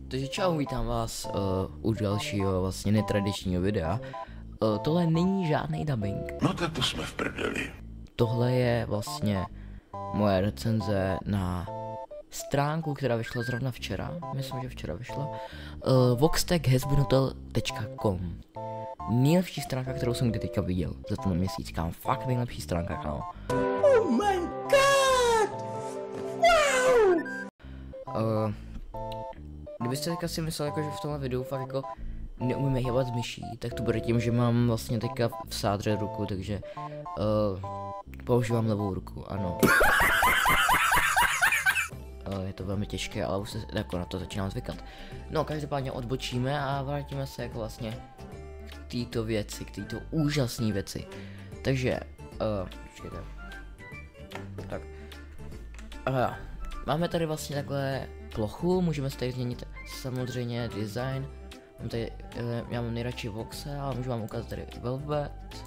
Takže čau, vítám vás u dalšího vlastně netradičního videa. Tohle není žádný dubbing. No tak to jsme v prdeli. Tohle je vlastně moje recenze na stránku, která vyšla zrovna včera. Myslím, že včera vyšla. voxtechhasbeenhotel.com. Nejlepší stránka, kterou jsem kdy teďka viděl za ten měsíc, kámo. Fakt nejlepší stránka, kámo. Oh my god! Wow! Kdybyste teďka si myslel, jako, že v tomhle videu fakt jako neumíme hýbat z myší, tak to bude tím, že mám vlastně teďka v sádře ruku, takže používám levou ruku, ano. Je to velmi těžké, ale už se jako na to začínám zvykat. No, každopádně odbočíme a vrátíme se jako vlastně k této věci, k této úžasné věci. Takže, počkejte. Tak. Máme tady vlastně takhle plochu, můžeme si tady změnit samozřejmě design. Mám tady, já mám nejradši Voxe, ale můžu vám ukázat tady Velvet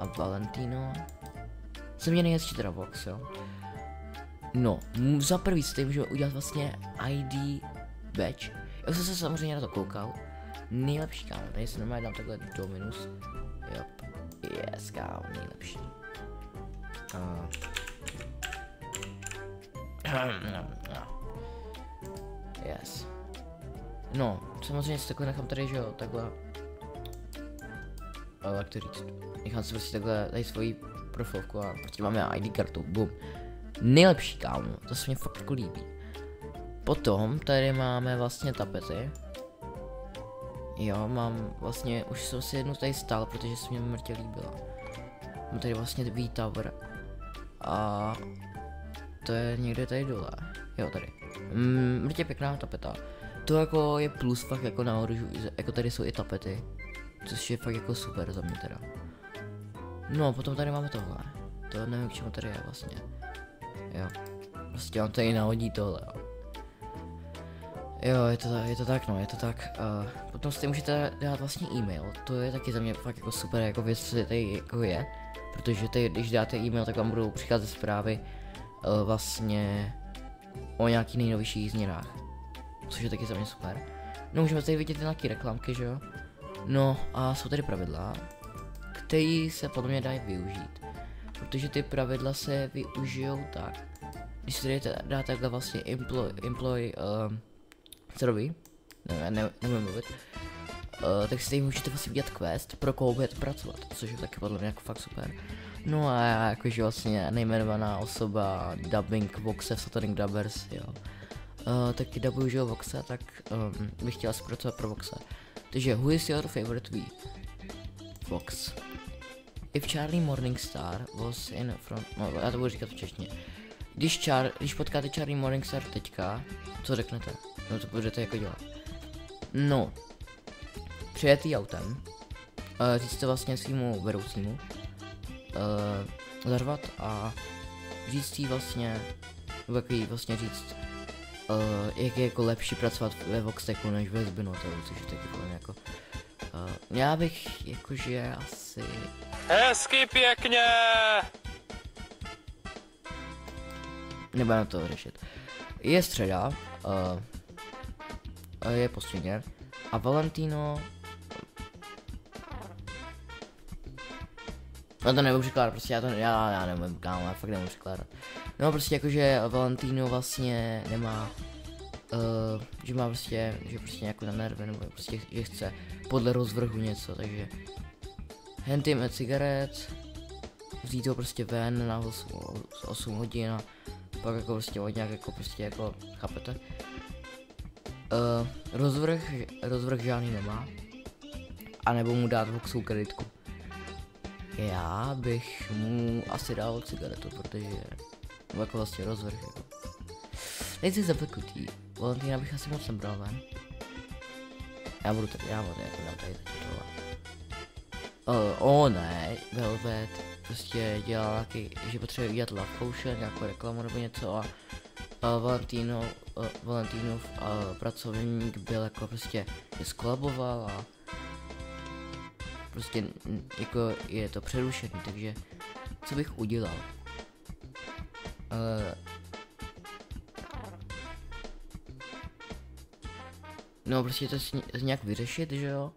a Valentino. Jsem mě nejhezčí teda Vox, jo. No, za prvý si tady můžeme udělat vlastně ID badge. Já jsem se samozřejmě na to koukal. Nejlepší, kámo, tady si normálně dám takhle do minus. Yep. Yes, kámo, nejlepší. Yes. No, samozřejmě si takhle nechám tady, že jo, takhle. Jak to říct? Nechám si prostě takhle tady svoji profilku a prostě máme ID kartu, boom. Nejlepší, kámo, to se mě fakt jako líbí. Potom tady máme vlastně tapety. Jo, mám vlastně, už jsem si jednu tady stál, protože se mě mrtě líbila. Mám tady vlastně V-Tower. A to je někde tady dole. Jo, tady. Mrtě pěkná tapeta. To jako je plus fakt jako nahoru, jako tady jsou i tapety. Což je fakt jako super za mě teda. No, potom tady máme tohle. To nevím, k čemu tady je vlastně. Jo. Prostě on tady nahodí tohle, jo. Jo, je to tak, no, je to tak. Potom si můžete dát vlastně e-mail. To je taky za mě fakt jako super jako věc, co tady jako je. Protože tady, když dáte e-mail, tak vám budou přicházet zprávy vlastně o nějakých nejnovějších změnách. Což je taky za mě super. No, můžeme tady vidět nějaké reklamky, že jo? No a jsou tady pravidla, které se podle mě dají využít. Protože ty pravidla se využijou tak. Když si tady dáte takhle vlastně employee servy, nevím mluvit, tak si tady můžete vlastně udělat quest, pro koho budete pracovat, což je taky podle mě jako fakt super. No a já jakože vlastně nejmenovaná osoba dubbing Voxe v Satanic Dubbers, jo. Taky dubuju, že Voxe, tak bych chtěla zpracovat pro Voxe. Takže who is your favorite V? Vox. If Charlie Morningstar was in front, no já to budu říkat v češtině. Když potkáte Charlie Morningstar teďka, co řeknete? No to budete jako dělat. No, přijetý autem, říct to vlastně svýmu vedoucímu, zarvat a říct jí vlastně, říct, jak je jako lepší pracovat ve Voxtechu než ve Hasbeenhotelu, což je taky podle mě jako, já bych jakože asi... Hezky pěkně! Nebudeme to řešit. Je středa, je postředně a Valentino... No to nebudu překládat, prostě já nevím, kámo, já fakt nebudu překládat. No prostě jakože Valentino vlastně nemá, že má prostě, že prostě nějakou na nervy, nebo prostě, že chce podle rozvrhu něco, takže hand him a cigaret, vzít ho prostě ven na 8 hodin a pak jako prostě od nějak jako prostě jako, chápete? Rozvrh žádný nemá, a nebo mu dát Voxovou kreditku. Já bych mu asi dal cigaretu, protože jako vlastně rozvrh jako. Nejsi zaplekutý, Valentína bych asi moc nebral ven. Já budu tady, já dám tady tohle. Ne, Velvet prostě dělal nějaký, že potřebuje udělat love potion, nějakou reklamu nebo něco a Valentínův pracovník byl jako prostě je skolaboval a prostě jako je to přerušený, takže co bych udělal? No prostě to nějak vyřešit, že jo?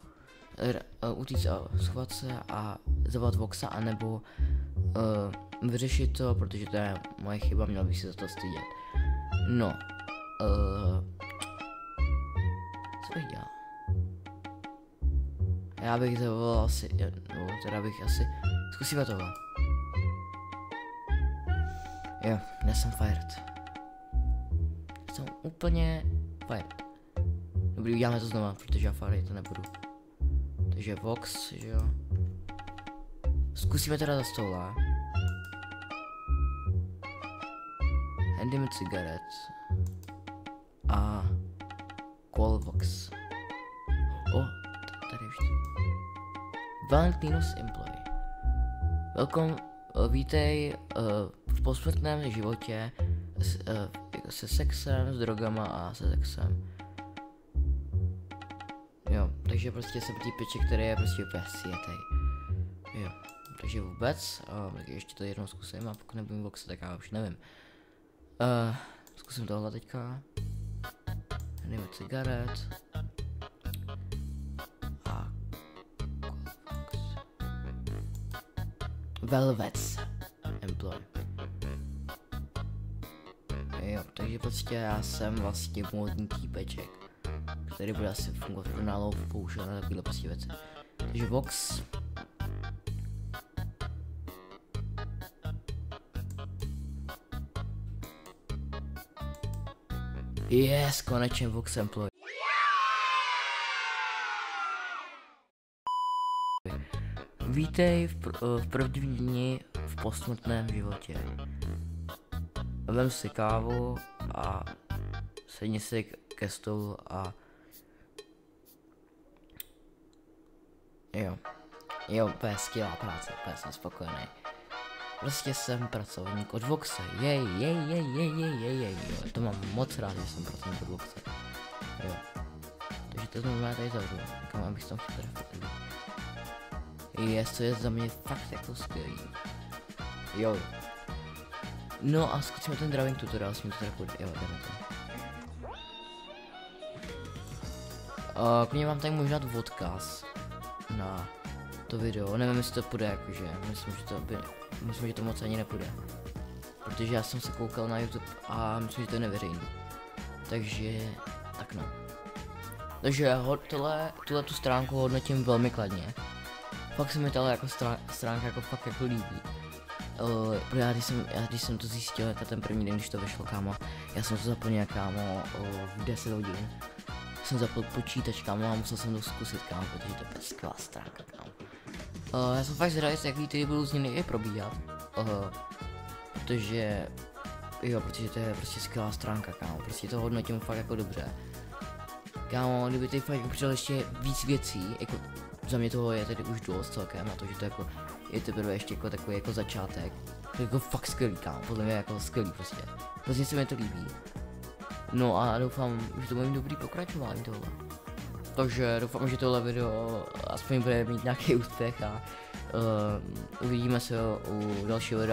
Utíct a schovat se a zavolat Voxa, anebo vyřešit to, protože to je moje chyba, měl bych si za to stydět. No, co bych dělal? Já bych zavolal asi, no teda bych asi, zkusíme tohle. Jo, já jsem fired. Jsem úplně fired. Dobrý, uděláme to znova, protože já fired to nebudu. Takže Vox, že jo. Zkusíme teda za stola. Handy mi cigaret. A call Vox. Tady už. Valentinus employee. Welcome, vítej v posmrtném životě se sexem, s drogama a se sexem. Jo, takže prostě jsem týpeček, který je prostě úplně sjetej. Jo, takže vůbec, tak ještě to jednou zkusím a pokud nebudu Voxa, tak já už nevím. Zkusím tohle teďka. Jdeme cigaret. A Velvets employ. Jo, takže prostě já jsem vlastně módní týpeček, který bude asi fungovat pro nálov, použil na takovýhle prostě věci. Takže Vox. Yes, konečně Vox employ. Vítej v prvním dni v posmrtném životě. Vem si kávu a sedni si ke stolu a jo, úplně skvělá práce, úplně jsem spokojený. Prostě jsem pracovník od Voxe, jej, jo, to mám moc rád, že jsem pracovník od Voxe, jo. Takže to znamená tady zavřu, kam abych tam chtěl trefit. To je za mě fakt jako skvělý. Jo. No a zkusíme ten driving tutorial, s mi to teda půjde, jo, jdeme to. Klidně vám tady můžu dát odkaz na to video, nevím jestli to půjde jakože, myslím, že to moc ani nepůjde. Protože já jsem se koukal na YouTube a myslím, že to je neveřejný. Takže, tak no. Takže tuhle tu stránku hodnotím velmi kladně. Fakt se mi tahle jako stránka jako fakt jako líbí. Když jsem to zjistil jako ten první den, když to vyšlo, kámo, já jsem to zapl nějak, kámo, v 10 hodin. Jsem zapl počítač, kámo, a musel jsem to zkusit, kámo, protože to je skvělá stránka, kámo. Já jsem fakt zvědavý, jak ty budou z něj probíhat. Protože to je prostě skvělá stránka, kámo, prostě to hodnotím fakt jako dobře. Kámo, kdyby ty fakt přidal ještě víc věcí, jako za mě toho je tedy už dost celkem, a to, že to jako je teprve ještě jako takový jako začátek. To je jako fakt skvělý, kámo, podle mě jako skvělý prostě. Prostě se mi to líbí. No a doufám, že to bude mít dobrý pokračování tohle. Takže doufám, že tohle video aspoň bude mít nějaký úspěch a uvidíme se u dalšího videa